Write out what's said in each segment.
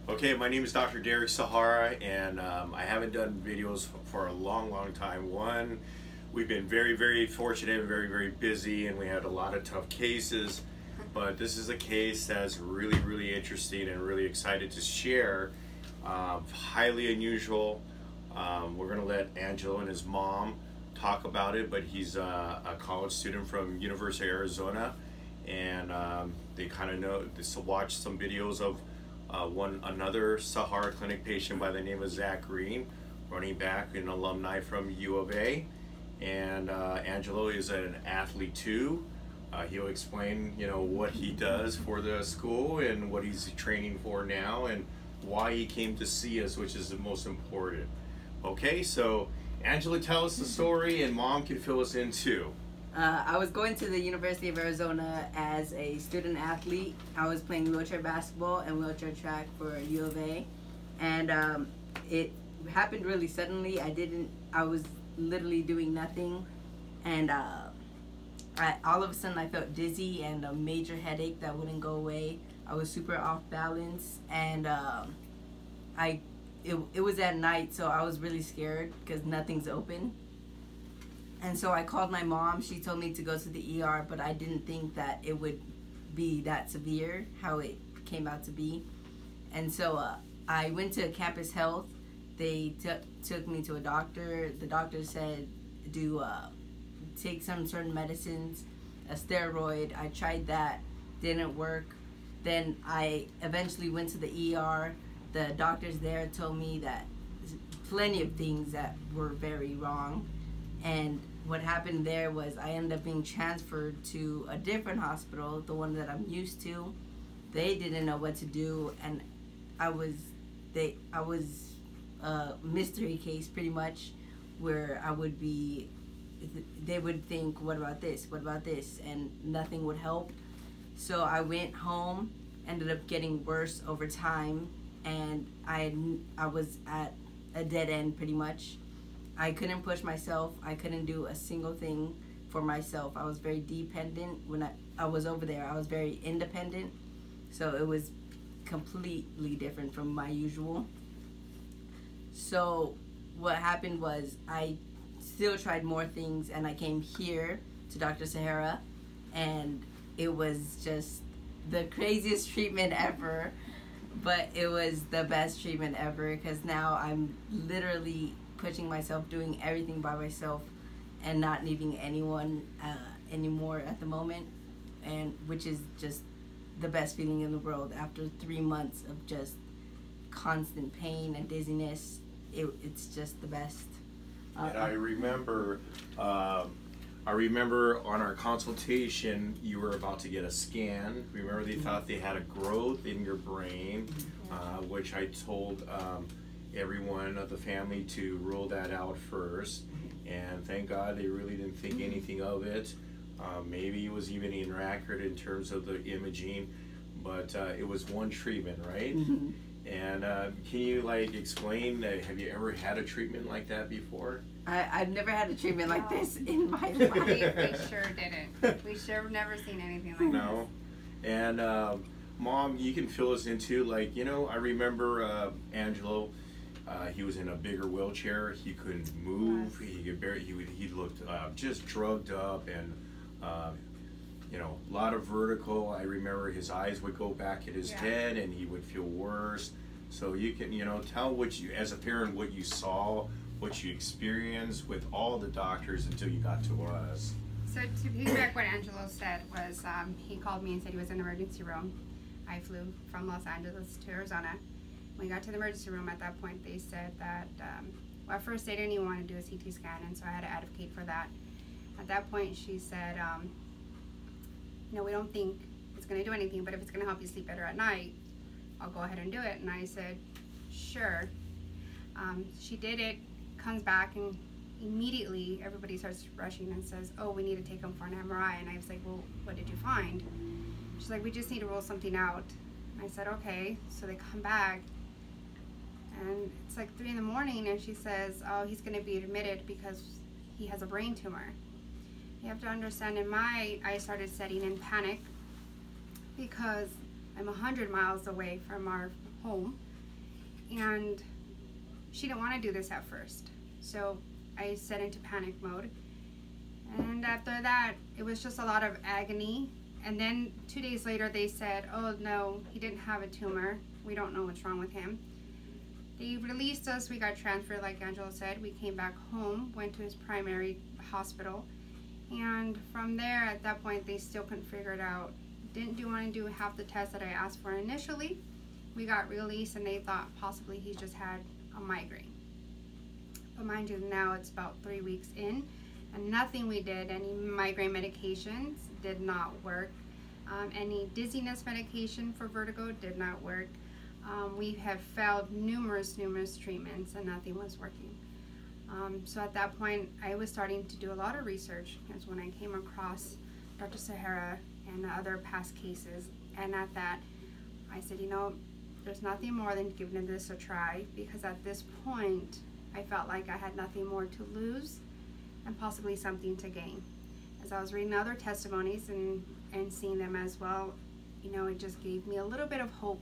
Okay, my name is Dr. Derek Sahara, and I haven't done videos for a long time. One, we've been very fortunate and very busy, and we had a lot of tough cases, but this is a case that's really interesting and really excited to share. Highly unusual. We're going to let Angelo and his mom talk about it, but he's a college student from University of Arizona, and they kind of know this. Watch some videos of another Sahara Clinic patient by the name of Zach Green, running back, an alumni from U of A, and Angelo is an athlete too. He'll explain, what he does for the school and what he's training for now and why he came to see us, which is the most important. Okay, so Angelo, tell us the story, and Mom can fill us in too. I was going to the University of Arizona as a student athlete. I was playing wheelchair basketball and wheelchair track for U of A, and it happened really suddenly. I was literally doing nothing, and all of a sudden I felt dizzy and a major headache that wouldn't go away. I was super off balance, and it was at night, so I was really scared because nothing's open. And so I called my mom. She told me to go to the ER, but I didn't think that it would be that severe, how it came out to be. And so I went to Campus Health. They took me to a doctor. The doctor said, take some certain medicines, a steroid. I tried that, didn't work. Then I eventually went to the ER. The doctors there told me that plenty of things that were very wrong. And what happened there was I ended up being transferred to a different hospital, the one that I'm used to. They didn't know what to do, and I was a mystery case pretty much, where they would think, what about this, and nothing would help. So I went home, ended up getting worse over time, and I was at a dead end pretty much. I couldn't push myself. I couldn't do a single thing for myself. I was very dependent. When I was over there, I was very independent. So it was completely different from my usual. So what happened was I still tried more things, and I came here to Dr. Sahara, and it was just the craziest treatment ever. But it was the best treatment ever, because now I'm literally pushing myself, doing everything by myself, and not needing anyone anymore at the moment, and which is just the best feeling in the world. After 3 months of just constant pain and dizziness, it's just the best. And I remember on our consultation, you were about to get a scan. Remember, they thought they had a growth in your brain, which I told everyone of the family to rule that out first, and thank God they really didn't think anything of it. Maybe it was even inaccurate in terms of the imaging, but it was one treatment, right? And can you explain, have you ever had a treatment like that before? I've never had a treatment like this in my life. We sure didn't. We sure have never seen anything like No. And Mom, you can fill us into, I remember Angelo. He was in a bigger wheelchair. He couldn't move. He looked just drugged up, and a lot of vertigo. I remember his eyes would go back in his head, and he would feel worse. So you can tell as a parent, what you saw, what you experienced with all the doctors until you got to us. So to piggyback what Angelo said was, he called me and said he was in the emergency room. I flew from Los Angeles to Arizona. When we got to the emergency room, at that point they said that, well, at first they didn't even want to do a CT scan, and so I had to advocate for that. At that point she said, we don't think it's going to do anything, but if it's going to help you sleep better at night, I'll go ahead and do it. And I said, sure. She did it, comes back, and immediately everybody starts rushing and says, oh, we need to take him for an MRI. And I was like, well, what did you find? She's like, we just need to rule something out. And I said, okay. So they come back, and it's like 3 in the morning, and she says, oh, he's going to be admitted because he has a brain tumor. You have to understand, I started setting in panic because I'm 100 miles away from our home. And she didn't want to do this at first. So I set into panic mode. And after that, it was just a lot of agony. And then 2 days later, they said, oh no, he didn't have a tumor. We don't know what's wrong with him. They released us. We got transferred, like Angelo said. We came back home, went to his primary hospital. And from there, at that point, they still couldn't figure it out. Didn't want to do half the tests that I asked for initially. We got released and they thought possibly he just had a migraine. But mind you, now it's about 3 weeks in and nothing we did, any migraine medications did not work. Any dizziness medication for vertigo did not work. We have failed numerous treatments and nothing was working. So at that point, I was starting to do a lot of research. That's when I came across Dr. Sahara and other past cases. And at that, I said, you know, there's nothing more than giving this a try, because at this point, I felt like I had nothing more to lose and possibly something to gain. As I was reading other testimonies and seeing them as well, you know, it just gave me a little bit of hope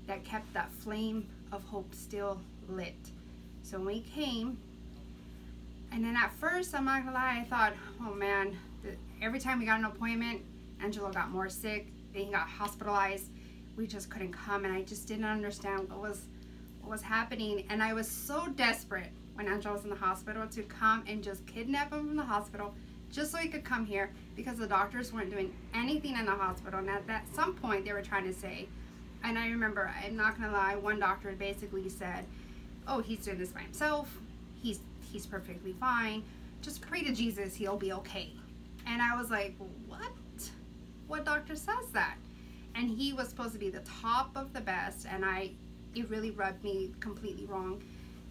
that kept that flame of hope still lit. So when we came, and then at first, I'm not gonna lie, I thought, oh man, every time we got an appointment, Angelo got more sick, then he got hospitalized. We just couldn't come, and I just didn't understand what was happening. And I was so desperate when Angelo was in the hospital to come and just kidnap him from the hospital just so he could come here, because the doctors weren't doing anything in the hospital. And at some point they were trying to say, and I remember, I'm not gonna lie, one doctor basically said, oh, he's doing this by himself, he's perfectly fine, just pray to Jesus, he'll be okay. And I was like, what doctor says that? And he was supposed to be the top of the best, and it really rubbed me completely wrong.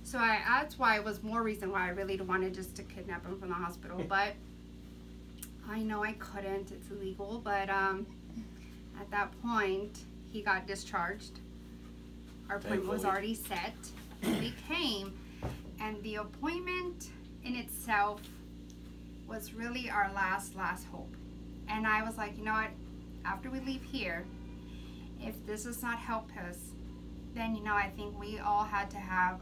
So that's why it was more reason why I really wanted just to kidnap him from the hospital. But I know I couldn't, it's illegal. But at that point, he got discharged. Our appointment was already set. He came, and the appointment in itself was really our last hope. And I was like, you know what, after we leave here, if this does not help us, then, you know, I think we all had to have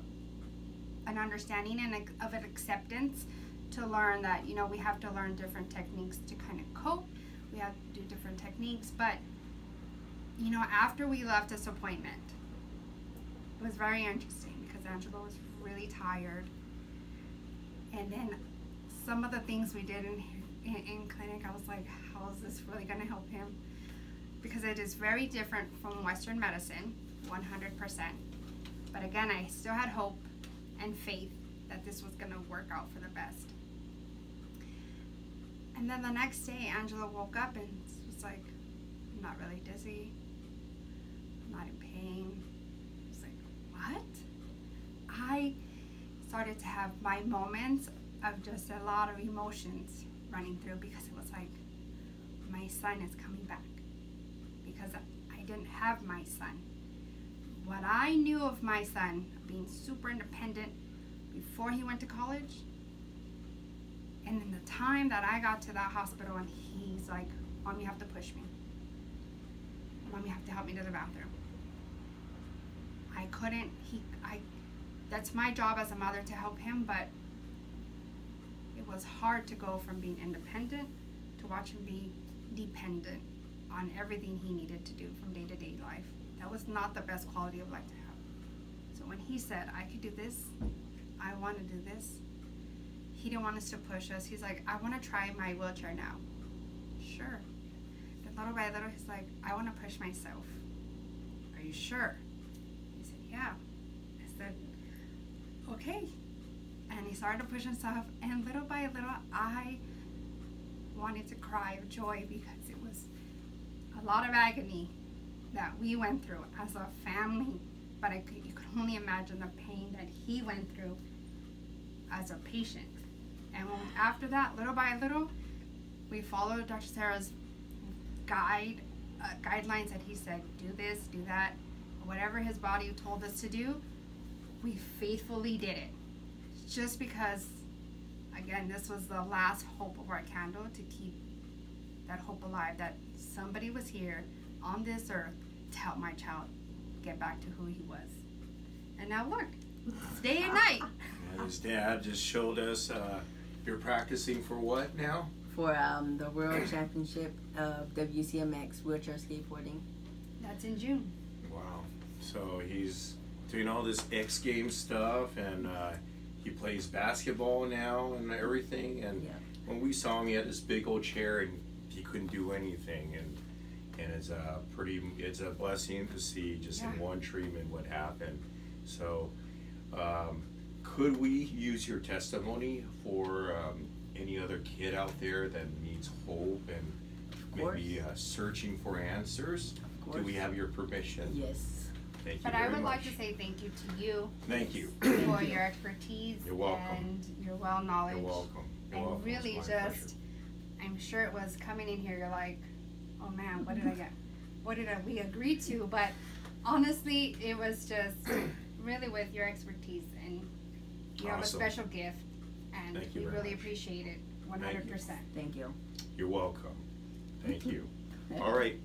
an understanding and of an acceptance to learn that, you know, we have to learn different techniques to kind of cope. We have to do different techniques. But, you know, after we left this appointment, it was very interesting because Angelo was really tired. And then some of the things we did in clinic, I was like, how is this really going to help him? Because it is very different from Western medicine, 100%. But again, I still had hope and faith that this was going to work out for the best. And then the next day, Angelo woke up and was like, I'm not really dizzy. I'm not in pain. I was like, what? I started to have my moments of just a lot of emotions running through, because it was like, my son is coming back. Because I didn't have my son. What I knew of my son being super independent before he went to college, and in the time that I got to that hospital and he's like, Mom, you have to push me. Mom, you have to help me to the bathroom. I couldn't, that's my job as a mother to help him, but it was hard to go from being independent to watch him be dependent on everything he needed to do from day-to-day life. That was not the best quality of life to have. So when he said, I could do this, I want to do this, he didn't want us to push us. He's like, I want to try my wheelchair now. Sure. Then little by little, he's like, I want to push myself. Are you sure? He said, yeah. I said, okay. And he started to push himself, and little by little, I wanted to cry of joy, because it was a lot of agony that we went through as a family. But you could only imagine the pain that he went through as a patient. And after that, little by little, we followed Dr. Sarah's guidelines that he said, do this, do that. Whatever his body told us to do, we faithfully did it. Just because, again, this was the last hope of our candle, to keep that hope alive, that somebody was here on this earth to help my child get back to who he was. And now look, it's day and night. And his dad just showed us, you're practicing for what now? For the World Championship of WCMX wheelchair skateboarding. That's in June. Wow. So he's doing all this X Games stuff, and he plays basketball now and everything. And Yeah. when we saw him, he had this big old chair, and he couldn't do anything. And it's a blessing to see just in one treatment what happened. So could we use your testimony for any other kid out there that needs hope and maybe searching for answers? Do we have your permission? Yes. Thank you But very I would much. like to say thank you to you Thank you. for your expertise You're welcome. and your well knowledge. You're welcome. You're And welcome. really It's my pleasure. just, I'm sure it was coming in here, you're like, oh man, what did I get? What did we agree to? But honestly, it was just really with your expertise, and you have a Awesome. special gift, and Thank you we very really much. appreciate it 100%. Thank you. You're welcome. Thank you. All right.